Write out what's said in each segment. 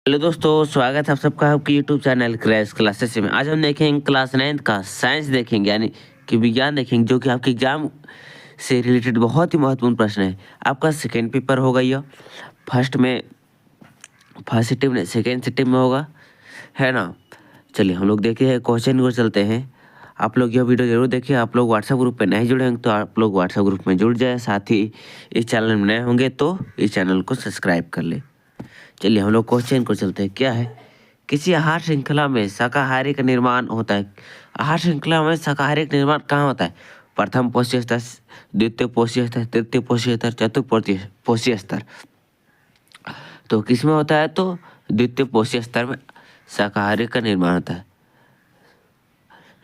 Hello दोस्तों, स्वागत है आप सबका आपके यूट्यूब चैनल क्रैश क्लासेस में। आज हम देखेंगे क्लास 9 का साइंस देखेंगे, यानी कि विज्ञान देखेंगे, जो कि आपके एग्जाम से रिलेटेड बहुत ही महत्वपूर्ण प्रश्न है। आपका सेकेंड पेपर होगा यह, फर्स्ट में फर्स्ट सिटिंग में, सेकेंड सिटिंग में होगा, है ना। चलिए हम लोग देखिए क्वेश्चन को चलते हैं। आप लोग यह वीडियो जरूर देखिए। आप लोग व्हाट्सएप ग्रुप पे नहीं जुड़े हैं तो आप लोग व्हाट्सएप ग्रुप में जुड़ जाए, साथ ही इस चैनल में नए होंगे तो इस चैनल को सब्सक्राइब कर ले। चलिए हम लोग क्वेश्चन को चलते हैं। क्या है, किसी आहार श्रृंखला में शाकाहारी का निर्माण होता है। आहार श्रृंखला में शाकाहारी का निर्माण कहाँ होता है? प्रथम पोषी स्तर, द्वितीय पोषी स्तर, तृतीय पोषी स्तर, चतुर्थ पोषी स्तर। तो किस में होता है? तो द्वितीय पोषी स्तर में शाकाहारी का निर्माण होता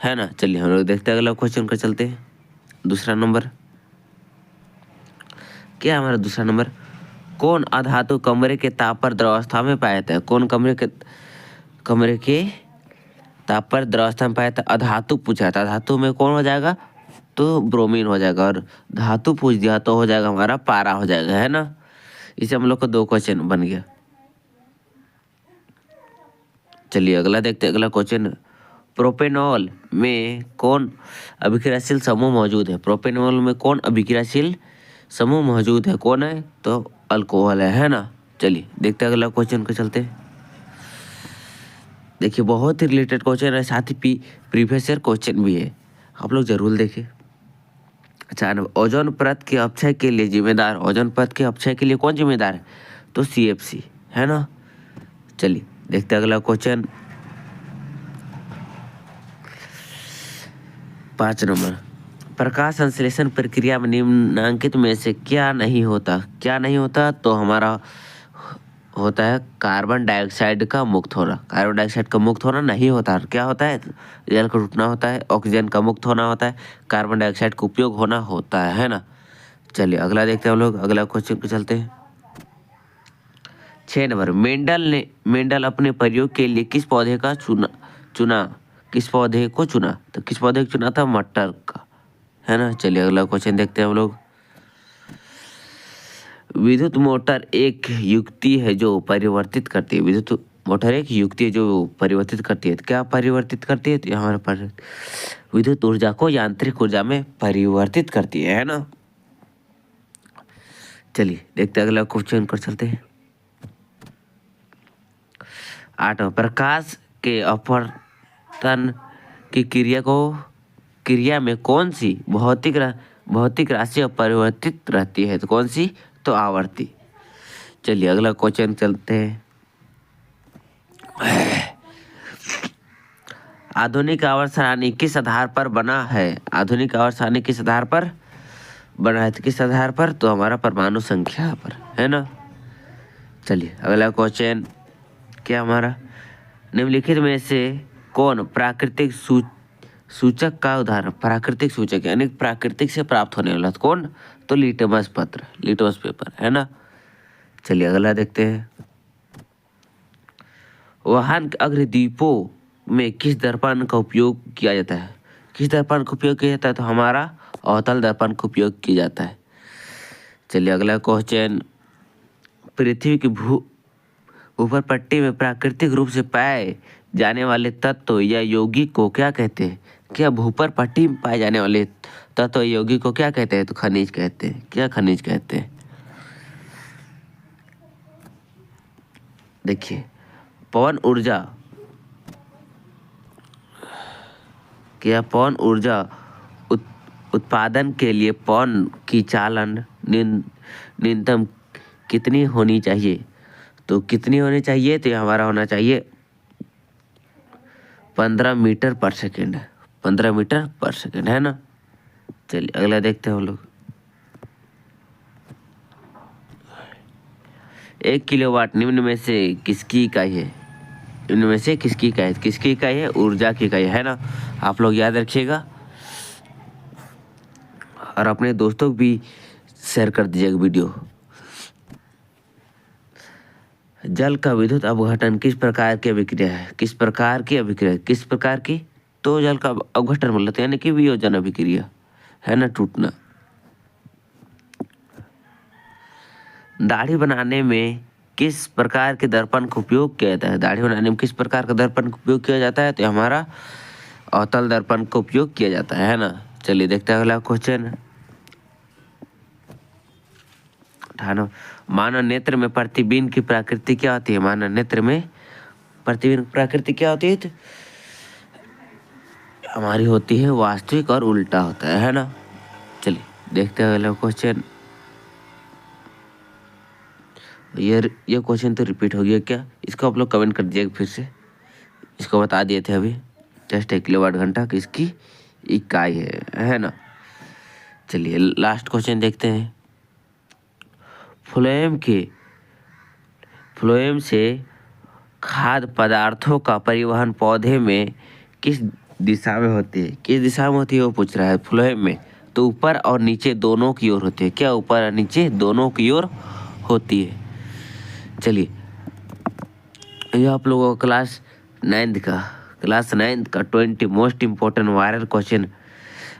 है ना। चलिए हम लोग देखते हैं अगला क्वेश्चन को चलते हैं। दूसरा नंबर क्या है हमारा? दूसरा नंबर, कौन अधातु कमरे के ताप पर द्रवावस्था में पाया जाता है? कौन कमरे के ताप पर द्रवावस्था में पाया जाता है? अधातु पूछा था। धातु में कौन हो जाएगा? तो ब्रोमीन हो जाएगा। और धातु पूछ दिया तो हो जाएगा हमारा पारा हो जाएगा, है ना। इसे हम लोग को 2 क्वेश्चन बन गया। चलिए अगला देखते हैं। अगला क्वेश्चन, प्रोपेनॉल में कौन अभिक्रियाशील समूह मौजूद है? प्रोपेनॉल में कौन अभिक्रियाशील समूह मौजूद है? कौन है? तो अल्कोहल है ना। चलिए देखते हैं अगला क्वेश्चन को चलते हैं। देखिए बहुत ही रिलेटेड क्वेश्चन है, साथ ही प्रीवियस ईयर क्वेश्चन भी है, आप लोग जरूर देखिए। अच्छा, ओजोन परत के अपक्षय के लिए जिम्मेदार, ओजोन परत के अपक्षय के लिए कौन जिम्मेदार है? तो CFC, है ना। चलिए देखते हैं अगला क्वेश्चन। 5 नंबर, प्रकाश संश्लेषण प्रक्रिया में निम्नलिखित में से क्या नहीं होता? क्या नहीं होता? तो हमारा होता है कार्बन डाइऑक्साइड का मुक्त होना। कार्बन डाइऑक्साइड का मुक्त होना नहीं होता। क्या होता है? जल का टूटना होता है, ऑक्सीजन का मुक्त होना होता है, कार्बन डाइऑक्साइड का उपयोग होना होता है ना। चलिए अगला देखते हैं हम लोग। अगला क्वेश्चन पे चलते हैं। 6 नंबर, मेंडल अपने प्रयोग के लिए किस पौधे का चुना? किस पौधे को चुना? तो किस पौधे को चुना था? मटर का, है ना। चलिए अगला क्वेश्चन देखते हैं हम लोग। विद्युत मोटर एक युक्ति है जो परिवर्तित करती है। विद्युत मोटर एक युक्ति है जो परिवर्तित करती है। क्या परिवर्तित करती है? तो हमारे पर विद्युत ऊर्जा को यांत्रिक ऊर्जा में परिवर्तित करती है ना। चलिए देखते हैं अगला क्वेश्चन पर चलते हैं। 8, प्रकाश के अपवर्तन की क्रिया में कौन सी भौतिक राशि अपरिवर्तित रहती है? तो कौन सी? तो आवर्ती। चलिए अगला क्वेश्चन चलते हैं। आधुनिक आवर्त सारणी किस आधार पर बना है? आधुनिक आवर्त सारणी किस आधार पर बना है? तो किस आधार पर? तो हमारा परमाणु संख्या पर, है ना। चलिए अगला क्वेश्चन क्या हमारा, निम्नलिखित में से कौन प्राकृतिक सूचक का उदाहरण? प्राकृतिक सूचक यानी प्राकृतिक से प्राप्त होने वाला कौन? तो लिटमस पेपर, है ना। चलिए अगला देखते हैं। वाहन अग्रदीपों में किस दर्पण का उपयोग किया जाता है? किस दर्पण का उपयोग किया जाता है? तो हमारा अवतल दर्पण का उपयोग किया जाता है। चलिए अगला क्वेश्चन, पृथ्वी की ऊपर पट्टी में प्राकृतिक रूप से पाए जाने वाले तत्व या यौगिक को क्या कहते हैं? क्या भूपर पट्टी में पाए जाने वाले तत्व या यौगिक को क्या कहते हैं? तो खनिज कहते हैं। क्या खनिज कहते हैं? देखिए पवन ऊर्जा, क्या पवन ऊर्जा उत्पादन के लिए पवन की चालन न्यूनतम कितनी होनी चाहिए? तो कितनी होनी चाहिए? तो हमारा होना चाहिए 15 मीटर पर सेकेंड। 15 मीटर पर सेकेंड, है ना। चलिए अगला देखते हैं हम लोग। 1 किलोवाट निम्न में से किसकी इकाई है? इनमें से किसकी इकाई? किसकी इकाई है? ऊर्जा की इकाई, है ना। आप लोग याद रखिएगा और अपने दोस्तों को भी शेयर कर दीजिएगा वीडियो। जल का विद्युत अपघटन किस प्रकार की अभिक्रिया है? किस प्रकार की अभिक्रिया? किस प्रकार की? तो जल का अपघटन बोलते हैं, यानी कि वियोजन अभिक्रिया, है ना, टूटना। दाढ़ी बनाने में किस प्रकार के दर्पण का उपयोग किया जाता है? दाढ़ी बनाने में किस प्रकार का दर्पण का उपयोग किया जाता है? तो हमारा अवतल दर्पण का उपयोग किया जाता है ना। चलिए देखते हैं अगला क्वेश्चन। मानव नेत्र में प्रतिबिंब की प्रकृति क्या होती है? मानव नेत्र में प्रतिबिंब की प्रकृति क्या होती है? तो हमारी होती है वास्तविक और उल्टा होता है ना। चलिए देखते हैं अगला क्वेश्चन। ये क्वेश्चन तो रिपीट हो गया क्या? इसको आप लोग कमेंट कर दीजिएगा फिर से। इसको बता दिए थे अभी, जस्ट 1 किलोवाट घंटा की इसकी इकाई है ना। चलिए लास्ट क्वेश्चन देखते हैं। फ्लोएम से खाद्य पदार्थों का परिवहन पौधे में किस दिशा में होती है? किस दिशा में होती है वो पूछ रहा है। फ्लोएम में तो ऊपर और नीचे दोनों की ओर होती है। क्या ऊपर और नीचे दोनों की ओर होती है? चलिए ये आप लोगों को क्लास 9th का 20 मोस्ट इम्पोर्टेंट वायरल क्वेश्चन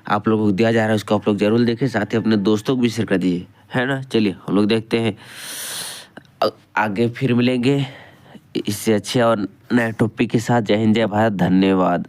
आप लोगों को दिया जा रहा है। उसको आप लोग जरूर देखें, साथ ही अपने दोस्तों को भी शेयर कर दीजिए, है ना। चलिए हम लोग देखते हैं आगे, फिर मिलेंगे इससे अच्छे और नए टॉपिक के साथ। जय हिंद, जय भारत, धन्यवाद।